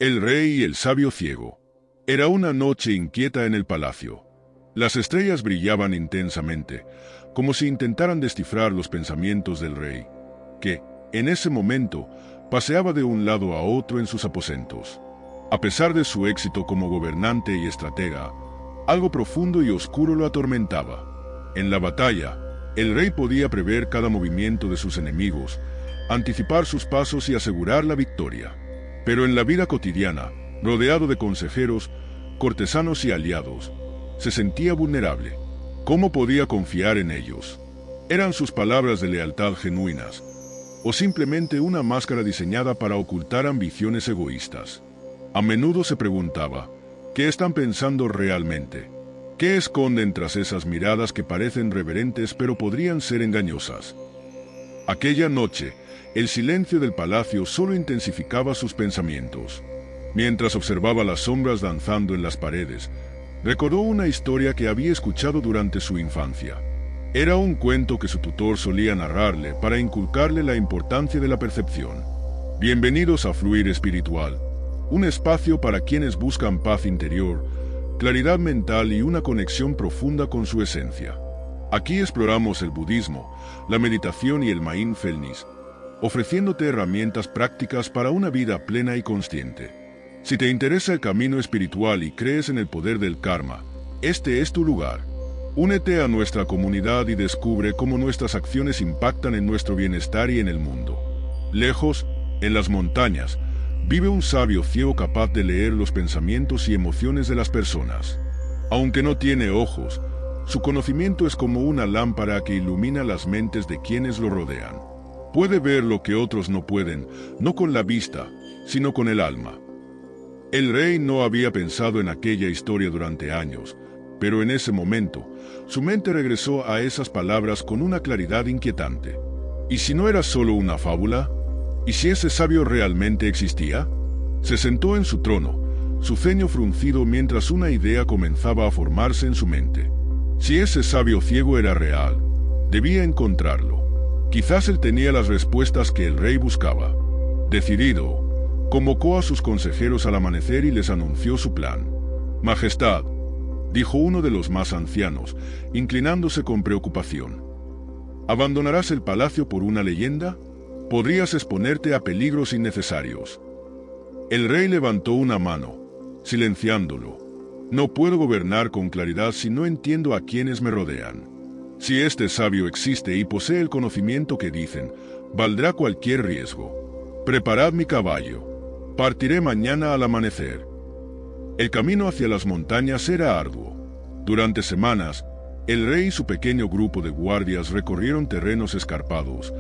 El rey y el sabio ciego. Era una noche inquieta en el palacio. Las estrellas brillaban intensamente, como si intentaran descifrar los pensamientos del rey, que, en ese momento, paseaba de un lado a otro en sus aposentos. A pesar de su éxito como gobernante y estratega, algo profundo y oscuro lo atormentaba. En la batalla, el rey podía prever cada movimiento de sus enemigos, anticipar sus pasos y asegurar la victoria. Pero en la vida cotidiana, rodeado de consejeros, cortesanos y aliados, se sentía vulnerable. ¿Cómo podía confiar en ellos? ¿Eran sus palabras de lealtad genuinas, o simplemente una máscara diseñada para ocultar ambiciones egoístas? A menudo se preguntaba, ¿qué están pensando realmente? ¿Qué esconden tras esas miradas que parecen reverentes pero podrían ser engañosas? Aquella noche, el silencio del palacio solo intensificaba sus pensamientos. Mientras observaba las sombras danzando en las paredes, recordó una historia que había escuchado durante su infancia. Era un cuento que su tutor solía narrarle para inculcarle la importancia de la percepción. Bienvenidos a Fluir Espiritual, un espacio para quienes buscan paz interior, claridad mental y una conexión profunda con su esencia. Aquí exploramos el budismo, la meditación y el mindfulness, ofreciéndote herramientas prácticas para una vida plena y consciente. Si te interesa el camino espiritual y crees en el poder del karma, este es tu lugar. Únete a nuestra comunidad y descubre cómo nuestras acciones impactan en nuestro bienestar y en el mundo. Lejos, en las montañas, vive un sabio ciego capaz de leer los pensamientos y emociones de las personas. Aunque no tiene ojos, su conocimiento es como una lámpara que ilumina las mentes de quienes lo rodean. Puede ver lo que otros no pueden, no con la vista, sino con el alma. El rey no había pensado en aquella historia durante años, pero en ese momento, su mente regresó a esas palabras con una claridad inquietante. ¿Y si no era solo una fábula? ¿Y si ese sabio realmente existía? Se sentó en su trono, su ceño fruncido mientras una idea comenzaba a formarse en su mente. Si ese sabio ciego era real, debía encontrarlo. Quizás él tenía las respuestas que el rey buscaba. Decidido, convocó a sus consejeros al amanecer y les anunció su plan. «Majestad», dijo uno de los más ancianos, inclinándose con preocupación. «¿Abandonarás el palacio por una leyenda? Podrías exponerte a peligros innecesarios». El rey levantó una mano, silenciándolo. «No puedo gobernar con claridad si no entiendo a quienes me rodean. Si este sabio existe y posee el conocimiento que dicen, valdrá cualquier riesgo. Preparad mi caballo. Partiré mañana al amanecer». El camino hacia las montañas era arduo. Durante semanas, el rey y su pequeño grupo de guardias recorrieron terrenos escarpados,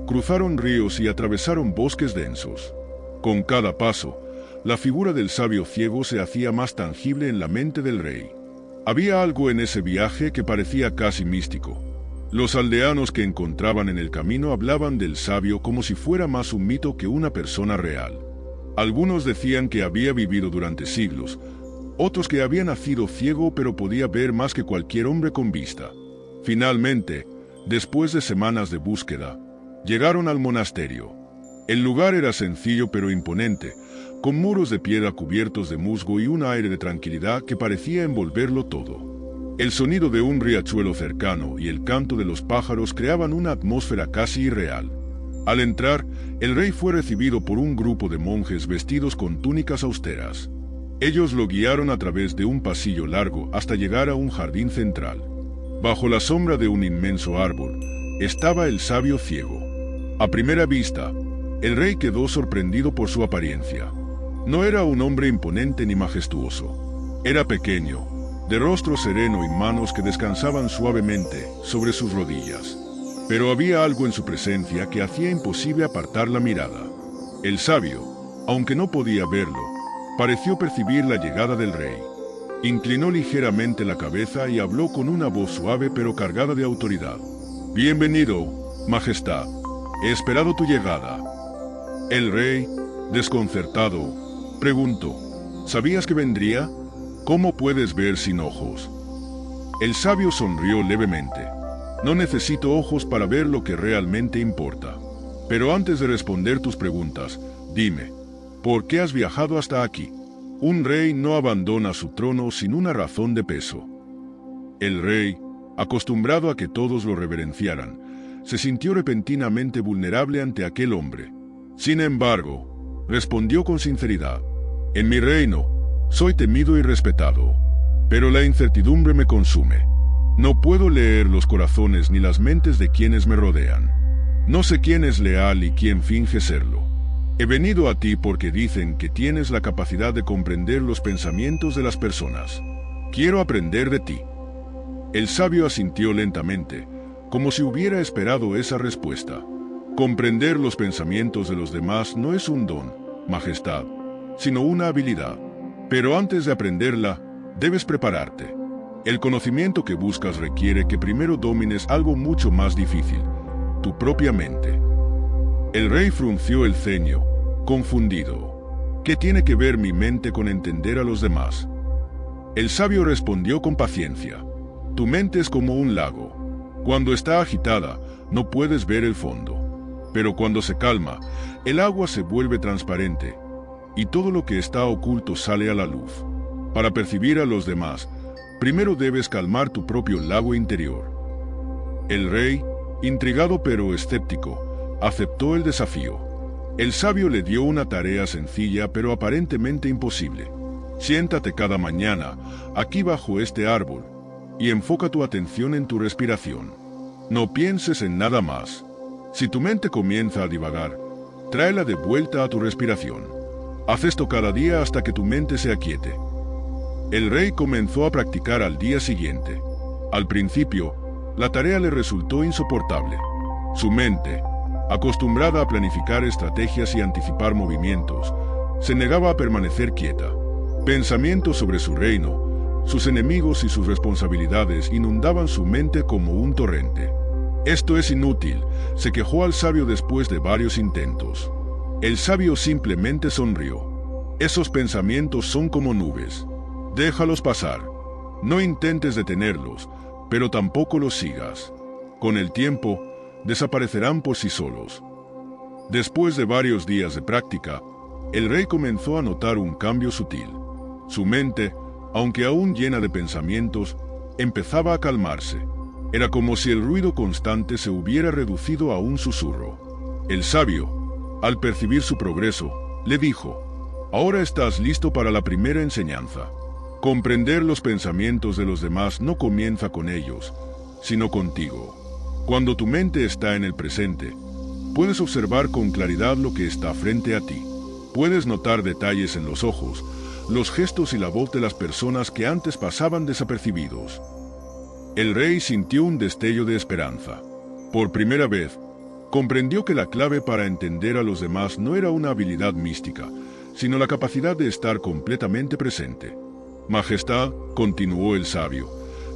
cruzaron ríos y atravesaron bosques densos. Con cada paso, la figura del sabio ciego se hacía más tangible en la mente del rey. Había algo en ese viaje que parecía casi místico. Los aldeanos que encontraban en el camino hablaban del sabio como si fuera más un mito que una persona real. Algunos decían que había vivido durante siglos, otros que había nacido ciego pero podía ver más que cualquier hombre con vista. Finalmente, después de semanas de búsqueda, llegaron al monasterio. El lugar era sencillo pero imponente, con muros de piedra cubiertos de musgo y un aire de tranquilidad que parecía envolverlo todo. El sonido de un riachuelo cercano y el canto de los pájaros creaban una atmósfera casi irreal. Al entrar, el rey fue recibido por un grupo de monjes vestidos con túnicas austeras. Ellos lo guiaron a través de un pasillo largo hasta llegar a un jardín central. Bajo la sombra de un inmenso árbol, estaba el sabio ciego. A primera vista, el rey quedó sorprendido por su apariencia. No era un hombre imponente ni majestuoso. Era pequeño, de rostro sereno y manos que descansaban suavemente sobre sus rodillas. Pero había algo en su presencia que hacía imposible apartar la mirada. El sabio, aunque no podía verlo, pareció percibir la llegada del rey. Inclinó ligeramente la cabeza y habló con una voz suave pero cargada de autoridad. «Bienvenido, Majestad. He esperado tu llegada». El rey, desconcertado, preguntó, «¿Sabías que vendría? ¿Cómo puedes ver sin ojos?». El sabio sonrió levemente. «No necesito ojos para ver lo que realmente importa. Pero antes de responder tus preguntas, dime, ¿Por qué has viajado hasta aquí? Un rey no abandona su trono sin una razón de peso. El rey, acostumbrado a que todos lo reverenciaran, se sintió repentinamente vulnerable ante aquel hombre. Sin embargo, respondió con sinceridad: en mi reino, soy temido y respetado, pero la incertidumbre me consume. No puedo leer los corazones ni las mentes de quienes me rodean. No sé quién es leal y quién finge serlo. He venido a ti porque dicen que tienes la capacidad de comprender los pensamientos de las personas. Quiero aprender de ti. El sabio asintió lentamente, como si hubiera esperado esa respuesta. Comprender los pensamientos de los demás no es un don, Majestad, sino una habilidad. Pero antes de aprenderla, debes prepararte. El conocimiento que buscas requiere que primero domines algo mucho más difícil: tu propia mente. El rey frunció el ceño, confundido. ¿Qué tiene que ver mi mente con entender a los demás? El sabio respondió con paciencia: tu mente es como un lago. Cuando está agitada, no puedes ver el fondo. Pero cuando se calma, el agua se vuelve transparente, y todo lo que está oculto sale a la luz. Para percibir a los demás, primero debes calmar tu propio lago interior. El rey, intrigado pero escéptico, aceptó el desafío. El sabio le dio una tarea sencilla pero aparentemente imposible. Siéntate cada mañana, aquí bajo este árbol, y enfoca tu atención en tu respiración. No pienses en nada más. Si tu mente comienza a divagar, tráela de vuelta a tu respiración. Haz esto cada día hasta que tu mente se aquiete. El rey comenzó a practicar al día siguiente. Al principio, la tarea le resultó insoportable. Su mente, acostumbrada a planificar estrategias y anticipar movimientos, se negaba a permanecer quieta. Pensamientos sobre su reino, sus enemigos y sus responsabilidades inundaban su mente como un torrente. Esto es inútil, se quejó al sabio después de varios intentos. El sabio simplemente sonrió. Esos pensamientos son como nubes. Déjalos pasar. No intentes detenerlos, pero tampoco los sigas. Con el tiempo, desaparecerán por sí solos. Después de varios días de práctica, el rey comenzó a notar un cambio sutil. Su mente, aunque aún llena de pensamientos, empezaba a calmarse. Era como si el ruido constante se hubiera reducido a un susurro. El sabio, al percibir su progreso, le dijo: ahora estás listo para la primera enseñanza. Comprender los pensamientos de los demás no comienza con ellos, sino contigo. Cuando tu mente está en el presente, puedes observar con claridad lo que está frente a ti. Puedes notar detalles en los ojos, los gestos y la voz de las personas que antes pasaban desapercibidos. El rey sintió un destello de esperanza. Por primera vez, comprendió que la clave para entender a los demás no era una habilidad mística, sino la capacidad de estar completamente presente. Majestad, continuó el sabio,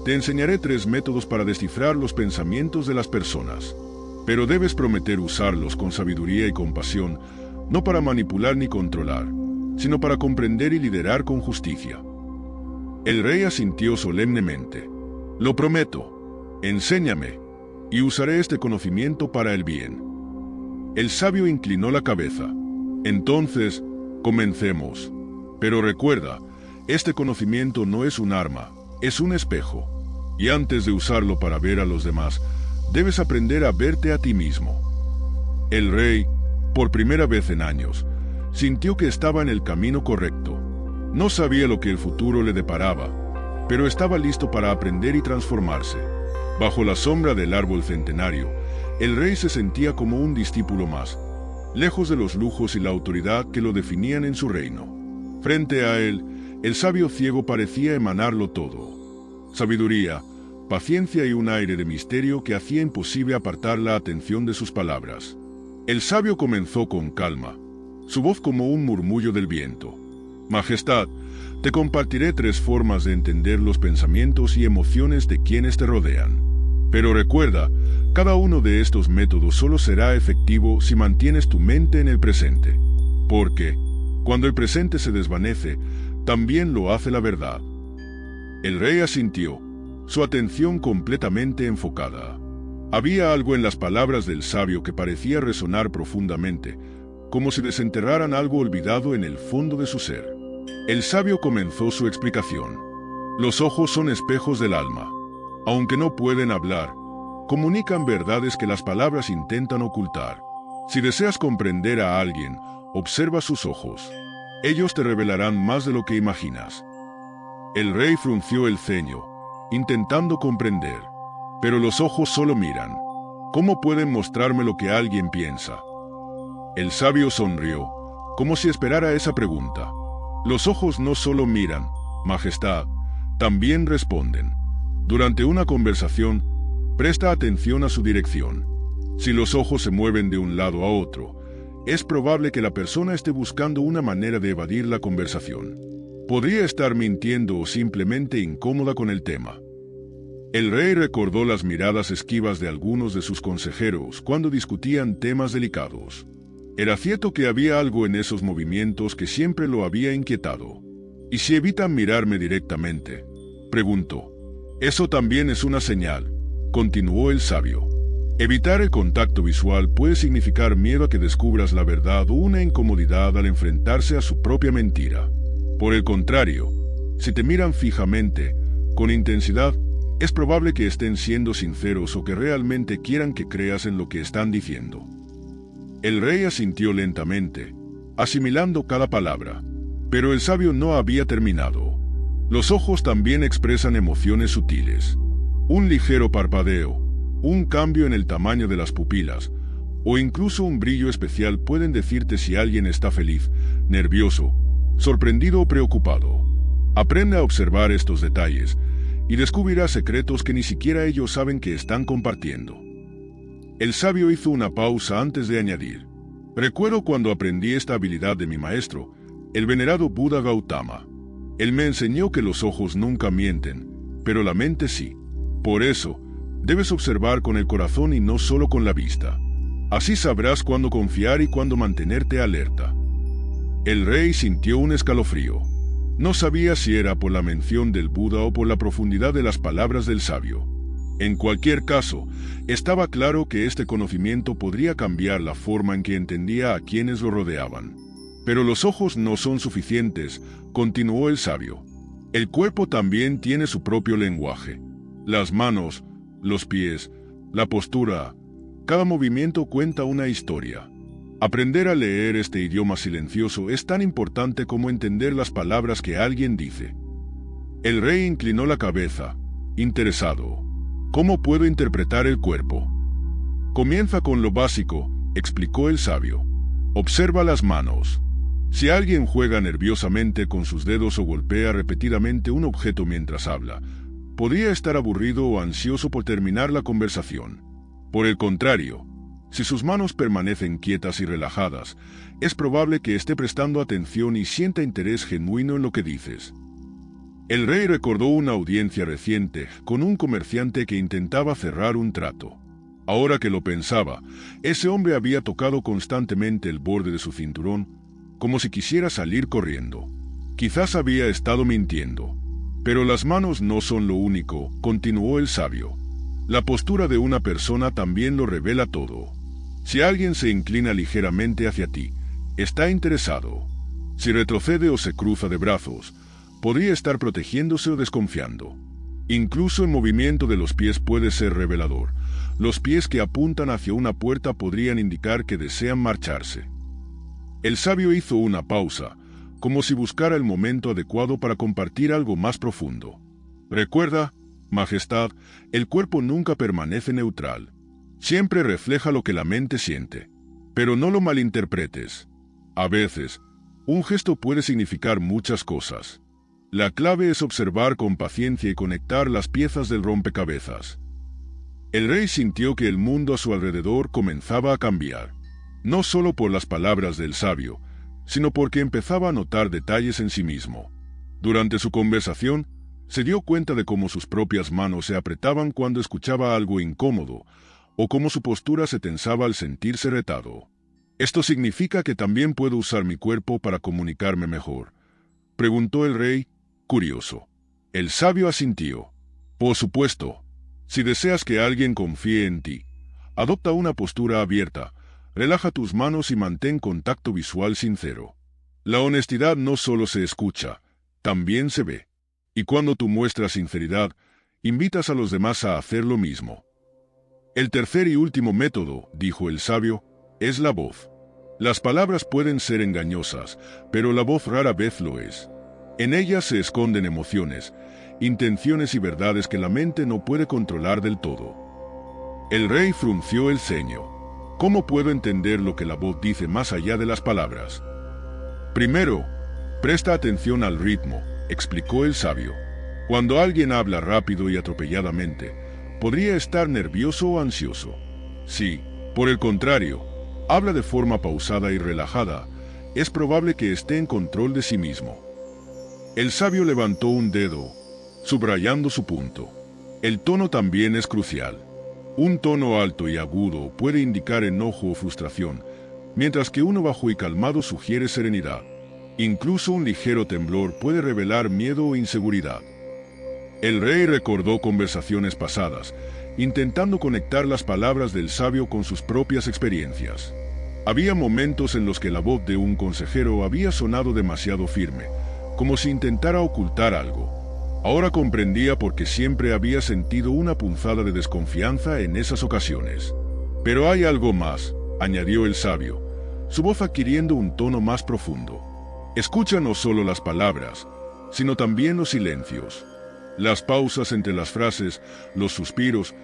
te enseñaré 3 métodos para descifrar los pensamientos de las personas. Pero debes prometer usarlos con sabiduría y compasión, no para manipular ni controlar, sino para comprender y liderar con justicia. El rey asintió solemnemente. Lo prometo. Enséñame, y usaré este conocimiento para el bien. El sabio inclinó la cabeza. Entonces, comencemos. Pero recuerda, este conocimiento no es un arma, es un espejo. Y antes de usarlo para ver a los demás, debes aprender a verte a ti mismo. El rey, por primera vez en años, sintió que estaba en el camino correcto. No sabía lo que el futuro le deparaba, pero estaba listo para aprender y transformarse. Bajo la sombra del árbol centenario, el rey se sentía como un discípulo más, lejos de los lujos y la autoridad que lo definían en su reino. Frente a él, el sabio ciego parecía emanarlo todo: sabiduría, paciencia y un aire de misterio que hacía imposible apartar la atención de sus palabras. El sabio comenzó con calma, su voz como un murmullo del viento. Majestad, te compartiré 3 formas de entender los pensamientos y emociones de quienes te rodean. Pero recuerda, cada uno de estos métodos solo será efectivo si mantienes tu mente en el presente. Porque, cuando el presente se desvanece, también lo hace la verdad. El rey asintió, su atención completamente enfocada. Había algo en las palabras del sabio que parecía resonar profundamente, como si desenterraran algo olvidado en el fondo de su ser. El sabio comenzó su explicación. Los ojos son espejos del alma. Aunque no pueden hablar, comunican verdades que las palabras intentan ocultar. Si deseas comprender a alguien, observa sus ojos. Ellos te revelarán más de lo que imaginas. El rey frunció el ceño, intentando comprender. Pero los ojos solo miran. ¿Cómo pueden mostrarme lo que alguien piensa? El sabio sonrió, como si esperara esa pregunta. Los ojos no solo miran, Majestad, también responden. Durante una conversación, presta atención a su dirección. Si los ojos se mueven de un lado a otro, es probable que la persona esté buscando una manera de evadir la conversación. Podría estar mintiendo o simplemente incómoda con el tema. El rey recordó las miradas esquivas de algunos de sus consejeros cuando discutían temas delicados. Era cierto que había algo en esos movimientos que siempre lo había inquietado. ¿Y si evitan mirarme directamente?, preguntó. Eso también es una señal, continuó el sabio. Evitar el contacto visual puede significar miedo a que descubras la verdad o una incomodidad al enfrentarse a su propia mentira. Por el contrario, si te miran fijamente, con intensidad, es probable que estén siendo sinceros o que realmente quieran que creas en lo que están diciendo. El rey asintió lentamente, asimilando cada palabra, pero el sabio no había terminado. Los ojos también expresan emociones sutiles. Un ligero parpadeo, un cambio en el tamaño de las pupilas, o incluso un brillo especial pueden decirte si alguien está feliz, nervioso, sorprendido o preocupado. Aprende a observar estos detalles y descubrirás secretos que ni siquiera ellos saben que están compartiendo. El sabio hizo una pausa antes de añadir. Recuerdo cuando aprendí esta habilidad de mi maestro, el venerado Buda Gautama. Él me enseñó que los ojos nunca mienten, pero la mente sí. Por eso, debes observar con el corazón y no solo con la vista. Así sabrás cuándo confiar y cuándo mantenerte alerta. El rey sintió un escalofrío. No sabía si era por la mención del Buda o por la profundidad de las palabras del sabio. En cualquier caso, estaba claro que este conocimiento podría cambiar la forma en que entendía a quienes lo rodeaban. Pero los ojos no son suficientes, continuó el sabio. El cuerpo también tiene su propio lenguaje. Las manos, los pies, la postura, cada movimiento cuenta una historia. Aprender a leer este idioma silencioso es tan importante como entender las palabras que alguien dice. El rey inclinó la cabeza, interesado. ¿Cómo puedo interpretar el cuerpo? Comienza con lo básico, explicó el sabio. Observa las manos. Si alguien juega nerviosamente con sus dedos o golpea repetidamente un objeto mientras habla, podría estar aburrido o ansioso por terminar la conversación. Por el contrario, si sus manos permanecen quietas y relajadas, es probable que esté prestando atención y sienta interés genuino en lo que dices. El rey recordó una audiencia reciente con un comerciante que intentaba cerrar un trato. Ahora que lo pensaba, ese hombre había tocado constantemente el borde de su cinturón, como si quisiera salir corriendo. Quizás había estado mintiendo. Pero las manos no son lo único, continuó el sabio. La postura de una persona también lo revela todo. Si alguien se inclina ligeramente hacia ti, está interesado. Si retrocede o se cruza de brazos, podría estar protegiéndose o desconfiando. Incluso el movimiento de los pies puede ser revelador. Los pies que apuntan hacia una puerta podrían indicar que desean marcharse. El sabio hizo una pausa, como si buscara el momento adecuado para compartir algo más profundo. Recuerda, Majestad, el cuerpo nunca permanece neutral. Siempre refleja lo que la mente siente. Pero no lo malinterpretes. A veces, un gesto puede significar muchas cosas. La clave es observar con paciencia y conectar las piezas del rompecabezas. El rey sintió que el mundo a su alrededor comenzaba a cambiar, no solo por las palabras del sabio, sino porque empezaba a notar detalles en sí mismo. Durante su conversación, se dio cuenta de cómo sus propias manos se apretaban cuando escuchaba algo incómodo, o cómo su postura se tensaba al sentirse retado. «¿Esto significa que también puedo usar mi cuerpo para comunicarme mejor?», preguntó el rey, curioso. El sabio asintió. «Por supuesto. Si deseas que alguien confíe en ti, adopta una postura abierta, Relaja tus manos y mantén contacto visual sincero. La honestidad no solo se escucha, también se ve. Y cuando tú muestras sinceridad, invitas a los demás a hacer lo mismo. El tercer y último método, dijo el sabio, es la voz. Las palabras pueden ser engañosas, pero la voz rara vez lo es. En ellas se esconden emociones, intenciones y verdades que la mente no puede controlar del todo. El rey frunció el ceño. ¿Cómo puedo entender lo que la voz dice más allá de las palabras? Primero, presta atención al ritmo, explicó el sabio. Cuando alguien habla rápido y atropelladamente, podría estar nervioso o ansioso. Si, por el contrario, habla de forma pausada y relajada, es probable que esté en control de sí mismo. El sabio levantó un dedo, subrayando su punto. El tono también es crucial. Un tono alto y agudo puede indicar enojo o frustración, mientras que uno bajo y calmado sugiere serenidad. Incluso un ligero temblor puede revelar miedo o inseguridad. El rey recordó conversaciones pasadas, intentando conectar las palabras del sabio con sus propias experiencias. Había momentos en los que la voz de un consejero había sonado demasiado firme, como si intentara ocultar algo. Ahora comprendía por qué siempre había sentido una punzada de desconfianza en esas ocasiones. Pero hay algo más, añadió el sabio, su voz adquiriendo un tono más profundo. Escucha no solo las palabras, sino también los silencios, las pausas entre las frases, los suspiros,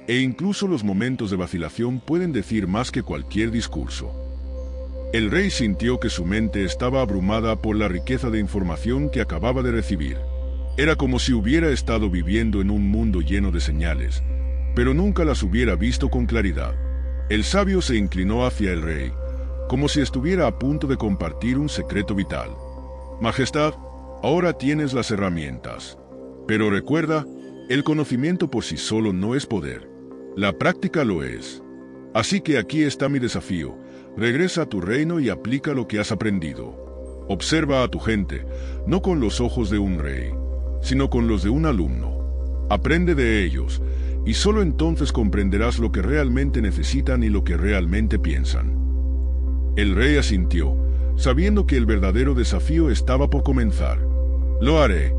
e incluso los momentos de vacilación pueden decir más que cualquier discurso. El rey sintió que su mente estaba abrumada por la riqueza de información que acababa de recibir. Era como si hubiera estado viviendo en un mundo lleno de señales, pero nunca las hubiera visto con claridad. El sabio se inclinó hacia el rey, como si estuviera a punto de compartir un secreto vital. Majestad, ahora tienes las herramientas. Pero recuerda, el conocimiento por sí solo no es poder. La práctica lo es. Así que aquí está mi desafío. Regresa a tu reino y aplica lo que has aprendido. Observa a tu gente, no con los ojos de un rey, sino con los de un alumno. Aprende de ellos, y solo entonces comprenderás lo que realmente necesitan y lo que realmente piensan. El rey asintió, sabiendo que el verdadero desafío estaba por comenzar. Lo haré.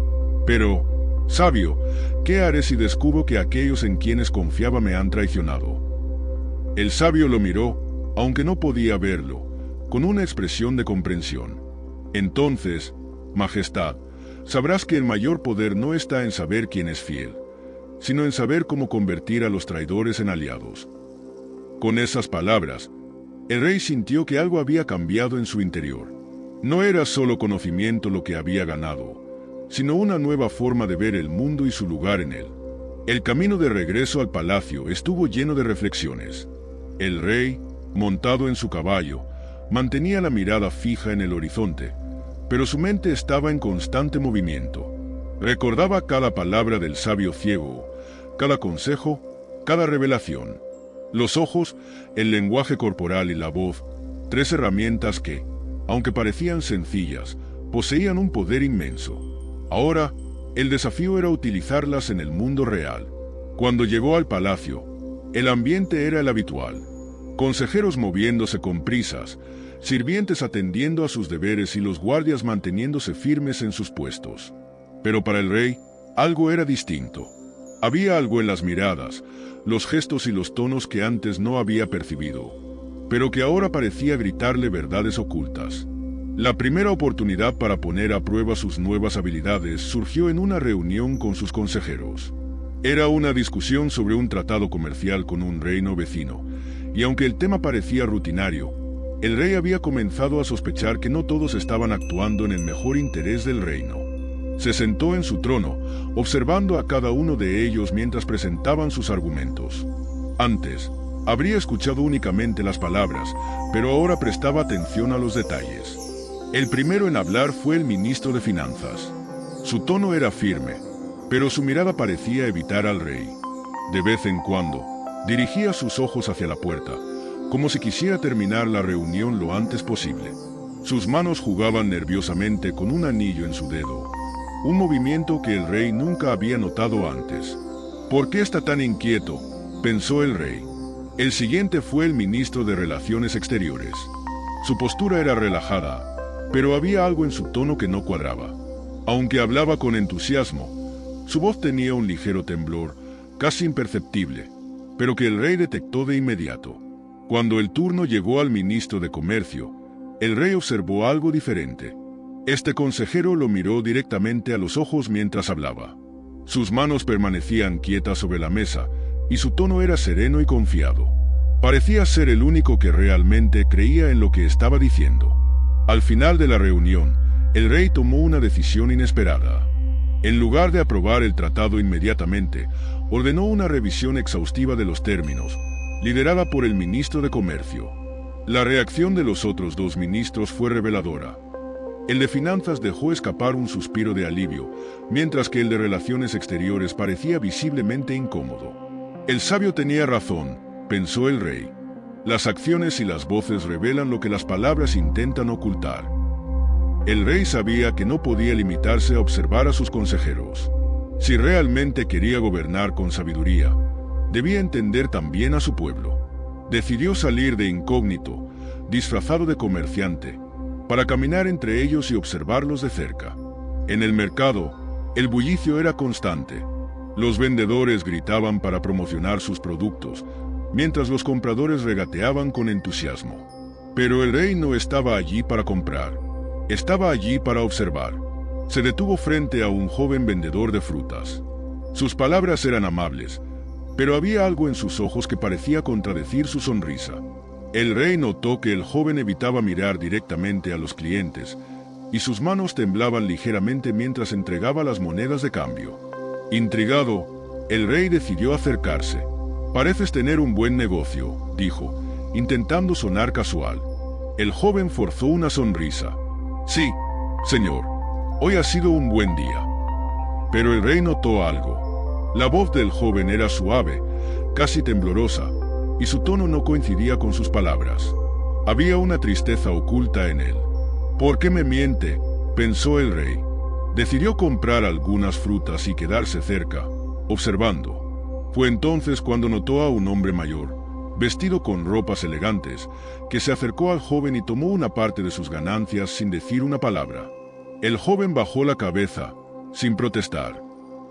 Pero, sabio, ¿qué haré si descubro que aquellos en quienes confiaba me han traicionado? El sabio lo miró, aunque no podía verlo, con una expresión de comprensión. Entonces, Majestad, sabrás que el mayor poder no está en saber quién es fiel, sino en saber cómo convertir a los traidores en aliados. Con esas palabras, el rey sintió que algo había cambiado en su interior. No era solo conocimiento lo que había ganado, sino una nueva forma de ver el mundo y su lugar en él. El camino de regreso al palacio estuvo lleno de reflexiones. El rey, montado en su caballo, mantenía la mirada fija en el horizonte, pero su mente estaba en constante movimiento. Recordaba cada palabra del sabio ciego, cada consejo, cada revelación. Los ojos, el lenguaje corporal y la voz, tres herramientas que, aunque parecían sencillas, poseían un poder inmenso. Ahora, el desafío era utilizarlas en el mundo real. Cuando llegó al palacio, el ambiente era el habitual. Consejeros moviéndose con prisas, sirvientes atendiendo a sus deberes y los guardias manteniéndose firmes en sus puestos. Pero para el rey, algo era distinto. Había algo en las miradas, los gestos y los tonos que antes no había percibido, pero que ahora parecía gritarle verdades ocultas. La primera oportunidad para poner a prueba sus nuevas habilidades surgió en una reunión con sus consejeros. Era una discusión sobre un tratado comercial con un reino vecino, y aunque el tema parecía rutinario, el rey había comenzado a sospechar que no todos estaban actuando en el mejor interés del reino. Se sentó en su trono, observando a cada uno de ellos mientras presentaban sus argumentos. Antes, habría escuchado únicamente las palabras, pero ahora prestaba atención a los detalles. El primero en hablar fue el ministro de Finanzas. Su tono era firme, pero su mirada parecía evitar al rey. De vez en cuando, dirigía sus ojos hacia la puerta, como si quisiera terminar la reunión lo antes posible. Sus manos jugaban nerviosamente con un anillo en su dedo, un movimiento que el rey nunca había notado antes. ¿Por qué está tan inquieto?, pensó el rey. El siguiente fue el ministro de Relaciones Exteriores. Su postura era relajada, pero había algo en su tono que no cuadraba. Aunque hablaba con entusiasmo, su voz tenía un ligero temblor, casi imperceptible, pero que el rey detectó de inmediato. Cuando el turno llegó al ministro de Comercio, el rey observó algo diferente. Este consejero lo miró directamente a los ojos mientras hablaba. Sus manos permanecían quietas sobre la mesa, y su tono era sereno y confiado. Parecía ser el único que realmente creía en lo que estaba diciendo. Al final de la reunión, el rey tomó una decisión inesperada. En lugar de aprobar el tratado inmediatamente, ordenó una revisión exhaustiva de los términos, liderada por el ministro de Comercio. La reacción de los otros dos ministros fue reveladora. El de Finanzas dejó escapar un suspiro de alivio, mientras que el de Relaciones Exteriores parecía visiblemente incómodo. El sabio tenía razón, pensó el rey. Las acciones y las voces revelan lo que las palabras intentan ocultar. El rey sabía que no podía limitarse a observar a sus consejeros. Si realmente quería gobernar con sabiduría, debía entender también a su pueblo. Decidió salir de incógnito, disfrazado de comerciante, para caminar entre ellos y observarlos de cerca. En el mercado, el bullicio era constante. Los vendedores gritaban para promocionar sus productos, mientras los compradores regateaban con entusiasmo. Pero el rey no estaba allí para comprar. Estaba allí para observar. Se detuvo frente a un joven vendedor de frutas. Sus palabras eran amables, pero había algo en sus ojos que parecía contradecir su sonrisa. El rey notó que el joven evitaba mirar directamente a los clientes, y sus manos temblaban ligeramente mientras entregaba las monedas de cambio. Intrigado, el rey decidió acercarse. «Pareces tener un buen negocio», dijo, intentando sonar casual. El joven forzó una sonrisa. «Sí, señor, hoy ha sido un buen día». Pero el rey notó algo. La voz del joven era suave, casi temblorosa, y su tono no coincidía con sus palabras. Había una tristeza oculta en él. «¿Por qué me miente?», pensó el rey. Decidió comprar algunas frutas y quedarse cerca, observando. Fue entonces cuando notó a un hombre mayor, vestido con ropas elegantes, que se acercó al joven y tomó una parte de sus ganancias sin decir una palabra. El joven bajó la cabeza, sin protestar.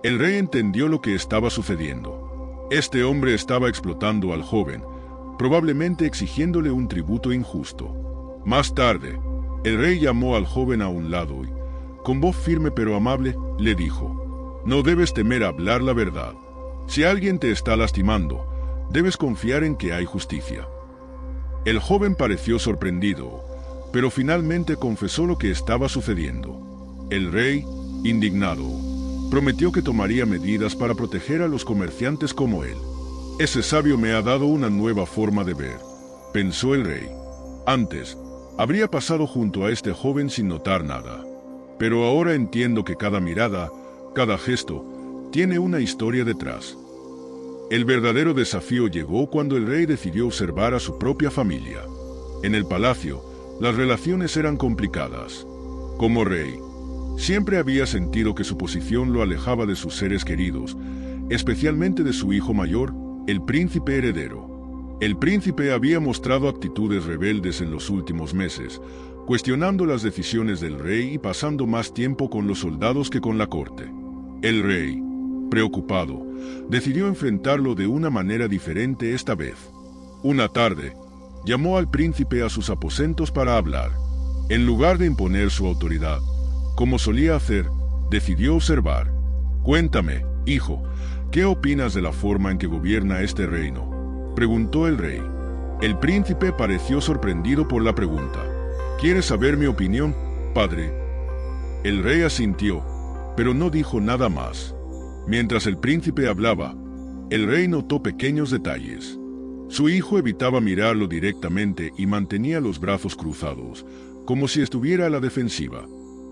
El rey entendió lo que estaba sucediendo. Este hombre estaba explotando al joven, probablemente exigiéndole un tributo injusto. Más tarde, el rey llamó al joven a un lado y, con voz firme pero amable, le dijo: «No debes temer hablar la verdad. Si alguien te está lastimando, debes confiar en que hay justicia». El joven pareció sorprendido, pero finalmente confesó lo que estaba sucediendo. El rey, indignado, prometió que tomaría medidas para proteger a los comerciantes como él. «Ese sabio me ha dado una nueva forma de ver», pensó el rey. Antes, habría pasado junto a este joven sin notar nada. Pero ahora entiendo que cada mirada, cada gesto, tiene una historia detrás. El verdadero desafío llegó cuando el rey decidió observar a su propia familia. En el palacio, las relaciones eran complicadas. Como rey, siempre había sentido que su posición lo alejaba de sus seres queridos, especialmente de su hijo mayor, el príncipe heredero. El príncipe había mostrado actitudes rebeldes en los últimos meses, cuestionando las decisiones del rey y pasando más tiempo con los soldados que con la corte. El rey, preocupado, decidió enfrentarlo de una manera diferente esta vez. Una tarde, llamó al príncipe a sus aposentos para hablar. En lugar de imponer su autoridad, como solía hacer, decidió observar. «Cuéntame, hijo, ¿qué opinas de la forma en que gobierna este reino?», preguntó el rey. El príncipe pareció sorprendido por la pregunta. «¿Quieres saber mi opinión, padre?». El rey asintió, pero no dijo nada más. Mientras el príncipe hablaba, el rey notó pequeños detalles. Su hijo evitaba mirarlo directamente y mantenía los brazos cruzados, como si estuviera a la defensiva.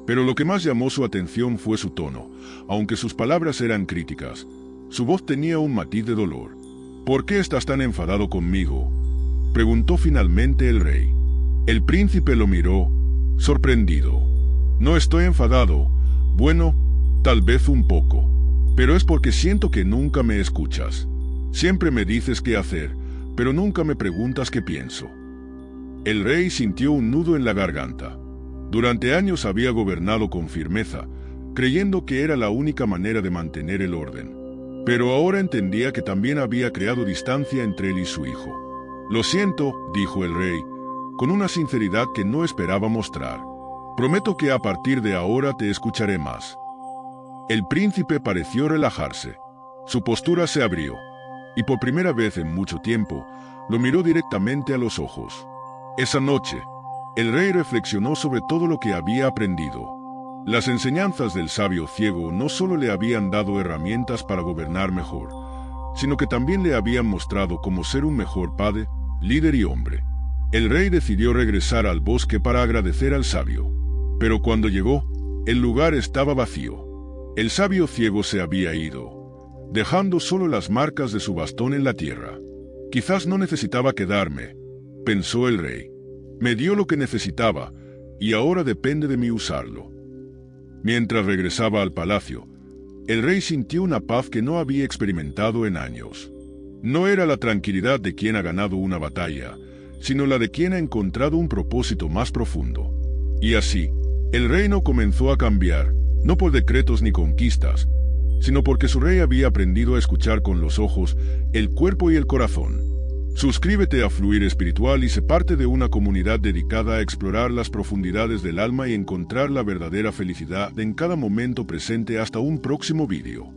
Pero lo que más llamó su atención fue su tono. Aunque sus palabras eran críticas, su voz tenía un matiz de dolor. «¿Por qué estás tan enfadado conmigo?», preguntó finalmente el rey. El príncipe lo miró, sorprendido. «No estoy enfadado. Bueno, tal vez un poco. Pero es porque siento que nunca me escuchas. Siempre me dices qué hacer, pero nunca me preguntas qué pienso. El rey sintió un nudo en la garganta. Durante años había gobernado con firmeza, creyendo que era la única manera de mantener el orden. Pero ahora entendía que también había creado distancia entre él y su hijo. «Lo siento», dijo el rey, con una sinceridad que no esperaba mostrar. «Prometo que a partir de ahora te escucharé más». El príncipe pareció relajarse. Su postura se abrió, y por primera vez en mucho tiempo, lo miró directamente a los ojos. Esa noche, el rey reflexionó sobre todo lo que había aprendido. Las enseñanzas del sabio ciego no solo le habían dado herramientas para gobernar mejor, sino que también le habían mostrado cómo ser un mejor padre, líder y hombre. El rey decidió regresar al bosque para agradecer al sabio. Pero cuando llegó, el lugar estaba vacío. El sabio ciego se había ido, dejando solo las marcas de su bastón en la tierra. «Quizás no necesitaba quedarme», pensó el rey. «Me dio lo que necesitaba, y ahora depende de mí usarlo». Mientras regresaba al palacio, el rey sintió una paz que no había experimentado en años. No era la tranquilidad de quien ha ganado una batalla, sino la de quien ha encontrado un propósito más profundo. Y así, el reino comenzó a cambiar, no por decretos ni conquistas, sino porque su rey había aprendido a escuchar con los ojos, el cuerpo y el corazón. Suscríbete a Fluir Espiritual y sé parte de una comunidad dedicada a explorar las profundidades del alma y encontrar la verdadera felicidad en cada momento presente. Hasta un próximo vídeo.